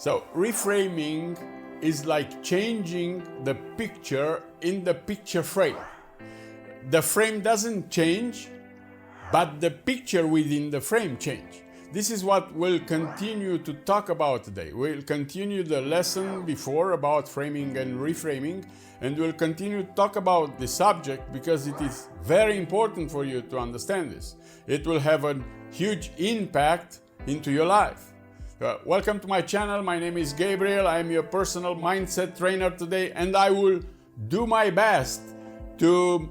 So reframing is like changing the picture in the picture frame. The frame doesn't change, but the picture within the frame change. This is what we'll continue to talk about today. We'll continue the lesson before about framing and reframing, and we'll continue to talk about the subject because it is very important for you to understand this. It will have a huge impact into your life. Welcome to my channel. My name is Gabriel. I am your personal mindset trainer today, and I will do my best to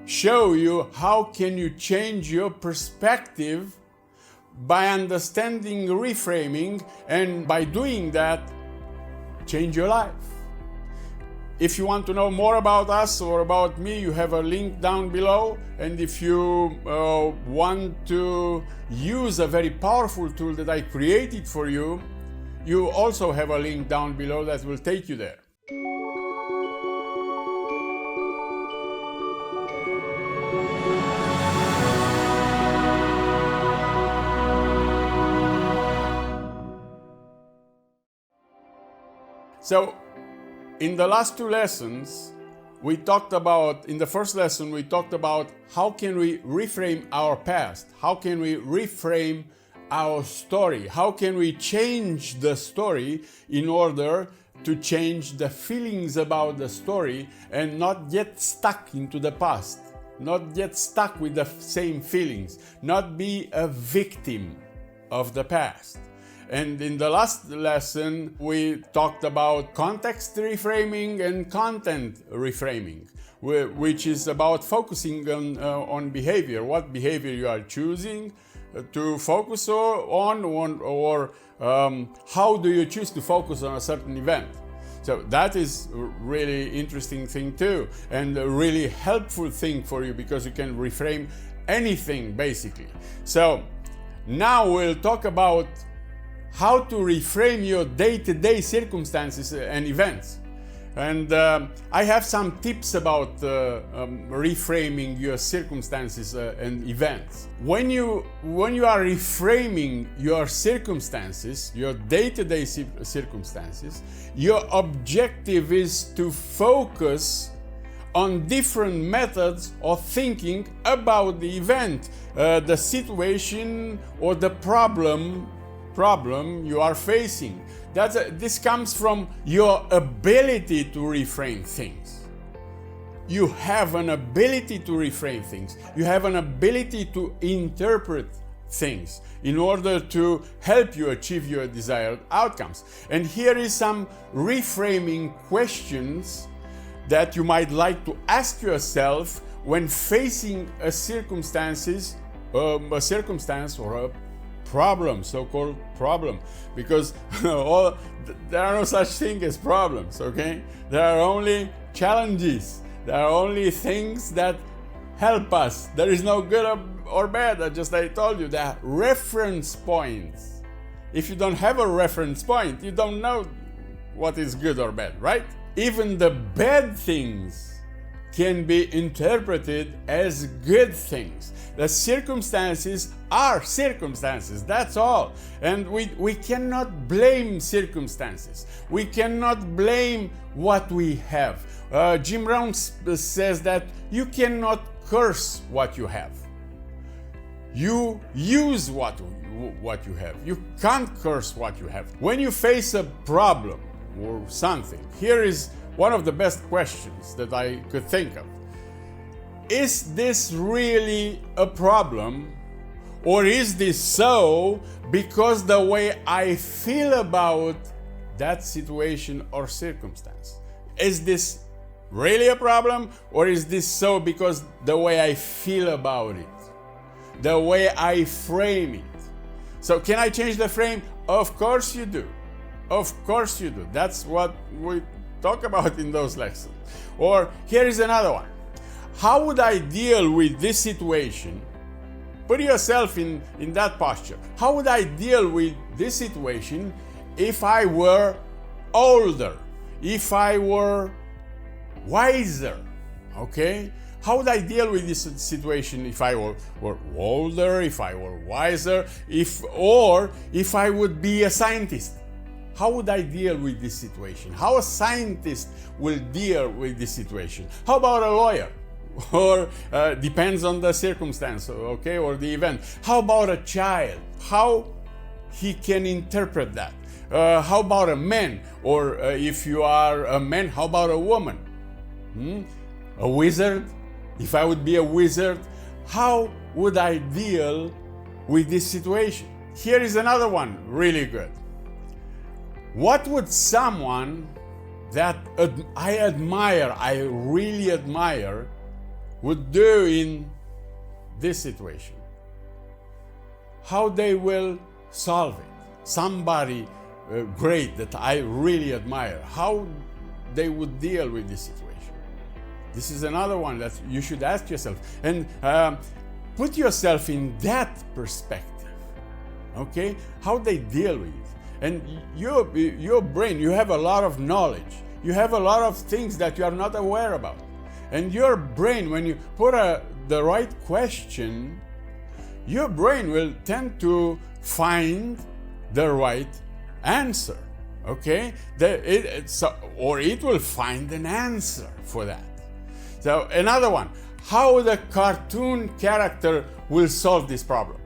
show you how can you change your perspective by understanding reframing, and by doing that, change your life. If you want to know more about us or about me, you have a link down below. And if you want to use a very powerful tool that I created for you, you also have a link down below that will take you there. So, in the last two lessons, in the first lesson, we talked about how can we reframe our past, how can we reframe our story, how can we change the story in order to change the feelings about the story and not get stuck into the past, not get stuck with the same feelings, not be a victim of the past. And in the last lesson, we talked about context reframing and content reframing, which is about focusing on behavior, what behavior you are choosing to focus on, or how do you choose to focus on a certain event. So that is a really interesting thing too, and a really helpful thing for you because you can reframe anything basically. So now we'll talk about how to reframe your day-to-day circumstances and events. And I have some tips about reframing your circumstances and events. When you are reframing your circumstances, your day-to-day circumstances, your objective is to focus on different methods of thinking about the event, the situation or the problem you are facing. This comes from your ability to reframe things. You have an ability to reframe things. You have an ability to interpret things in order to help you achieve your desired outcomes. And here is some reframing questions that you might like to ask yourself when facing a circumstance or a problem, so-called problem, because there are no such thing as problems, okay? There are only challenges. There are only things that help us. There is no good or bad. Just I told you, there are reference points. If you don't have a reference point, you don't know what is good or bad, right? Even the bad things can be interpreted as good things. The circumstances are circumstances, that's all. And we cannot blame circumstances. We cannot blame what we have. Jim Rohn says that you cannot curse what you have. You use what you have. You can't curse what you have. When you face a problem or something, here is one of the best questions that I could think of. Is this really a problem? Or is this so because the way I feel about that situation or circumstance? Is this really a problem? Or is this so because the way I feel about it? The way I frame it? So can I change the frame? Of course you do. Of course you do. That's what we talk about in those lessons. Or here is another one. How would I deal with this situation? Put yourself in that posture. How would I deal with this situation if I were older, if I were wiser? Okay? How would I deal with this situation if I were older, if I were wiser, if I would be a scientist? how would I deal with this situation? How a scientist will deal with this situation? How about a lawyer? Or depends on the circumstance, okay, or the event. How about a child? How he can interpret that? How about a man? Or if you are a man, how about a woman? A wizard? If I would be a wizard, how would I deal with this situation? Here is another one, really good. What would someone that I admire, I really admire, would do in this situation? How they will solve it? Somebody great that I really admire, how they would deal with this situation? This is another one that you should ask yourself, and put yourself in that perspective, okay? How they deal with it. And your brain, you have a lot of knowledge. You have a lot of things that you are not aware about. And your brain, when you put the right question, your brain will tend to find the right answer, okay? Or it will find an answer for that. So another one, how the cartoon character will solve this problem.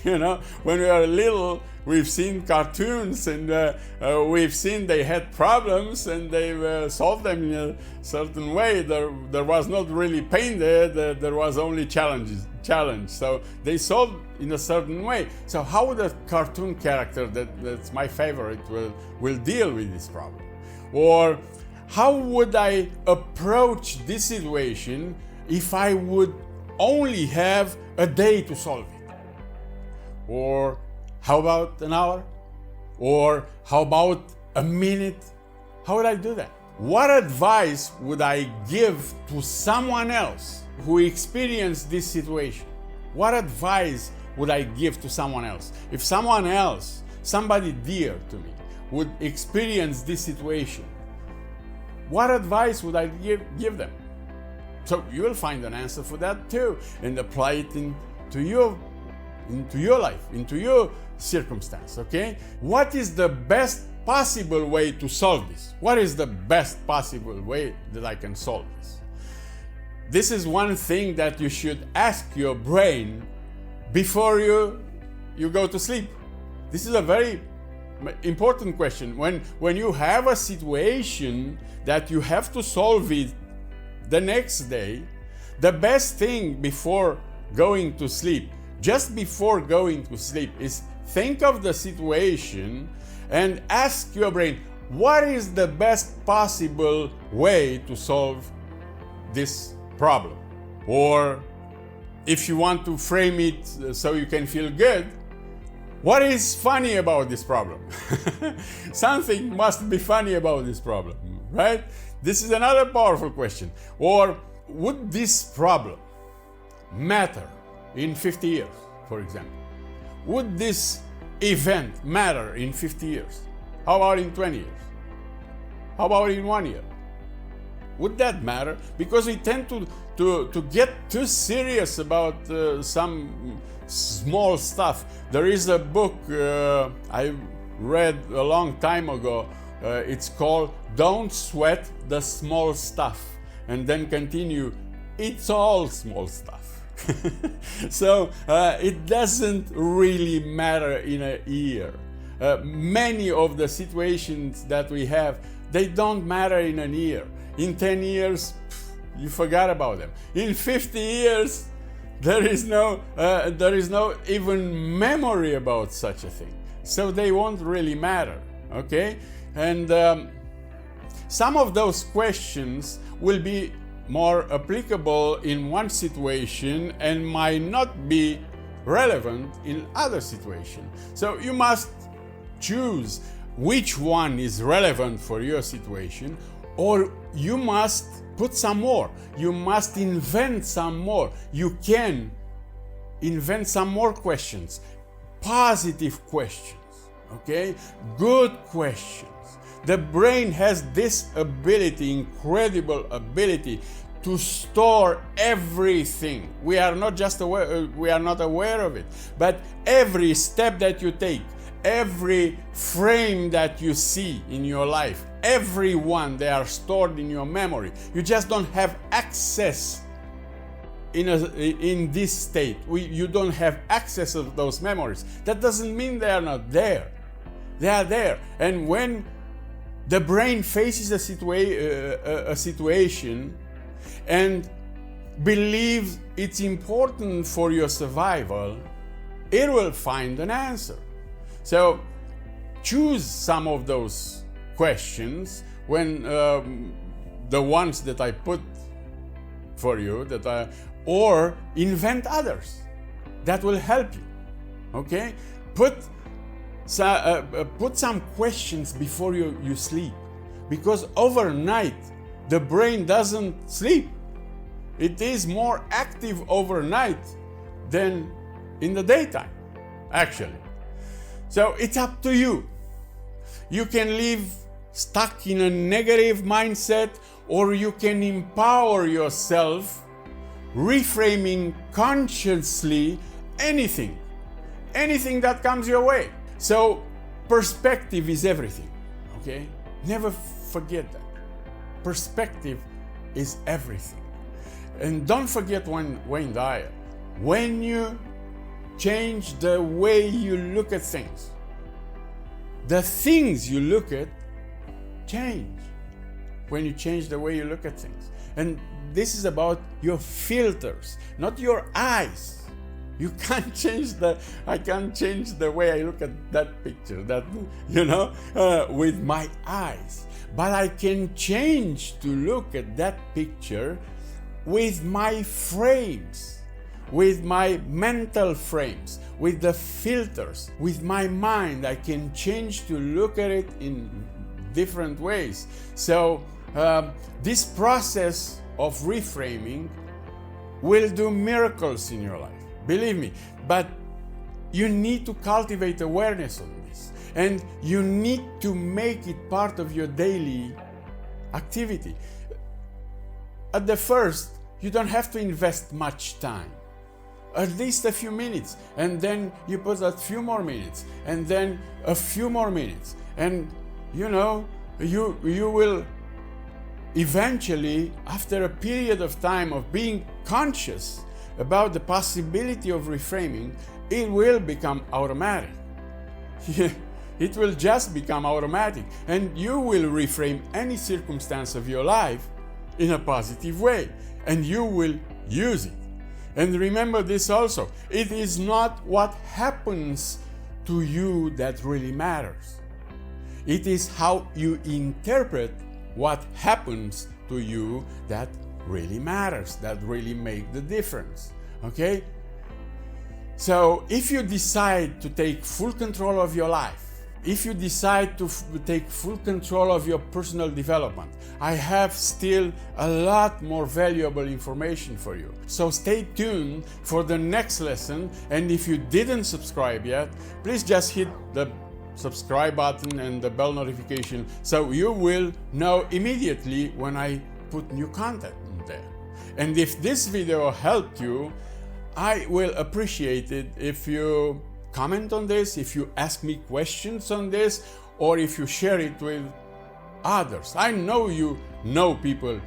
You know, when we are little, we've seen cartoons, and we've seen they had problems and they solved them in a certain way. There was not really pain there, there was only challenge. So they solved in a certain way. So how the cartoon character, that's my favorite, will deal with this problem? Or how would I approach this situation if I would only have a day to solve it? Or how about an hour? Or how about a minute? How would I do that? What advice would I give to someone else who experienced this situation? What advice would I give to someone else? If someone else, somebody dear to me, would experience this situation, what advice would I give them? So you will find an answer for that too, and apply it into your life, into your circumstance, okay? What is the best possible way to solve this? What is the best possible way that I can solve this? This is one thing that you should ask your brain before you go to sleep. This is a very important question. When you have a situation that you have to solve it the next day, the best thing before going to sleep, just before going to sleep, is think of the situation and ask your brain, what is the best possible way to solve this problem? Or if you want to frame it so you can feel good, what is funny about this problem? Something must be funny about this problem, right? This is another powerful question. Or would this problem matter in 50 years, for example? Would this event matter in 50 years? How about in 20 years? How about in 1 year? Would that matter? Because we tend to get too serious about some small stuff. There is a book I read a long time ago. It's called Don't Sweat the Small Stuff. And then continue, it's all small stuff. So it doesn't really matter in a year. Many of the situations that we have, they don't matter in a year. In 10 years, you forgot about them. In 50 years, there is no even memory about such a thing. So they won't really matter, okay? And some of those questions will be more applicable in one situation and might not be relevant in other situations. So you must choose which one is relevant for your situation, or you must put some more. You must invent some more. You can invent some more questions, positive questions, okay? Good questions. The brain has this ability, incredible ability, to store everything. We are not just aware, we are not aware of it, but every step that you take, every frame that you see in your life, every one, they are stored in your memory. You just don't have access in this state. You don't have access of those memories. That doesn't mean they are not there. They are there. And when the brain faces a situation and believes it's important for your survival, it will find an answer. So choose some of those questions when the ones that I put for you, or invent others that will help you. Okay, put some questions before you sleep, because overnight the brain doesn't sleep. It is more active overnight than in the daytime, actually. So it's up to you. You can live stuck in a negative mindset, or you can empower yourself, reframing consciously anything that comes your way. So perspective is everything, okay? Never forget that. Perspective is everything. And don't forget Wayne Dyer. When you change the way you look at things, the things you look at change when you change the way you look at things. And this is about your filters, not your eyes. You can't change I can't change the way I look at that picture, with my eyes. But I can change to look at that picture with my frames, with my mental frames, with the filters, with my mind. I can change to look at it in different ways. So this process of reframing will do miracles in your life, believe me. But you need to cultivate awareness on this, and you need to make it part of your daily activity. At the first, you don't have to invest much time, at least a few minutes, and then you put a few more minutes, and then a few more minutes, and you will eventually, after a period of time of being conscious about the possibility of reframing, it will become automatic. It will just become automatic, and you will reframe any circumstance of your life in a positive way, and you will use it. And remember this also, it is not what happens to you that really matters. It is how you interpret what happens to you that really matters, that really make the difference. Okay? So if you decide to take full control of your life, if you decide to take full control of your personal development, I have still a lot more valuable information for you. So stay tuned for the next lesson, and if you didn't subscribe yet, please just hit the subscribe button and the bell notification so you will know immediately when I put new content in there. And if this video helped you, I will appreciate it if you comment on this, if you ask me questions on this, or if you share it with others. I know you know people.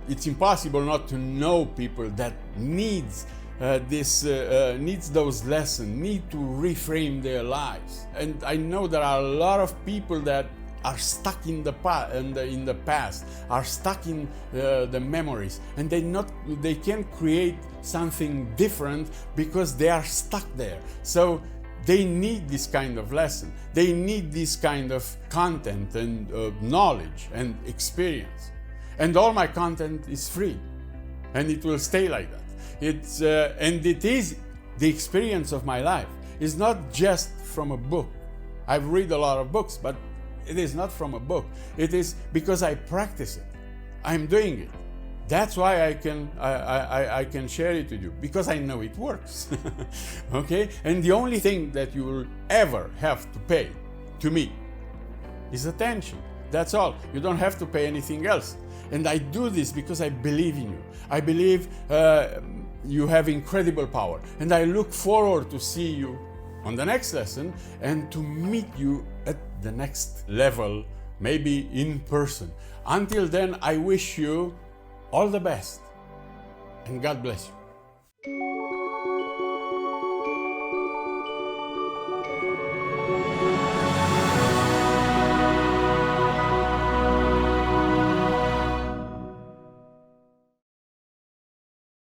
It's impossible not to know people that needs those lessons, need to reframe their lives. And I know there are a lot of people that are stuck in the past, are stuck in the memories, and they can't create something different because they are stuck there. So they need this kind of lesson. They need this kind of content and knowledge and experience. And all my content is free, and it will stay like that. And it is the experience of my life. It's not just from a book. I've read a lot of books, but it is not from a book. It is because I practice it. I'm doing it. That's why I can share it with you, because I know it works. Okay? And the only thing that you will ever have to pay to me is attention. That's all. You don't have to pay anything else. And I do this because I believe in you. I believe you have incredible power. And I look forward to see you on the next lesson and to meet you at the next level, maybe in person. Until then, I wish you all the best and God bless you.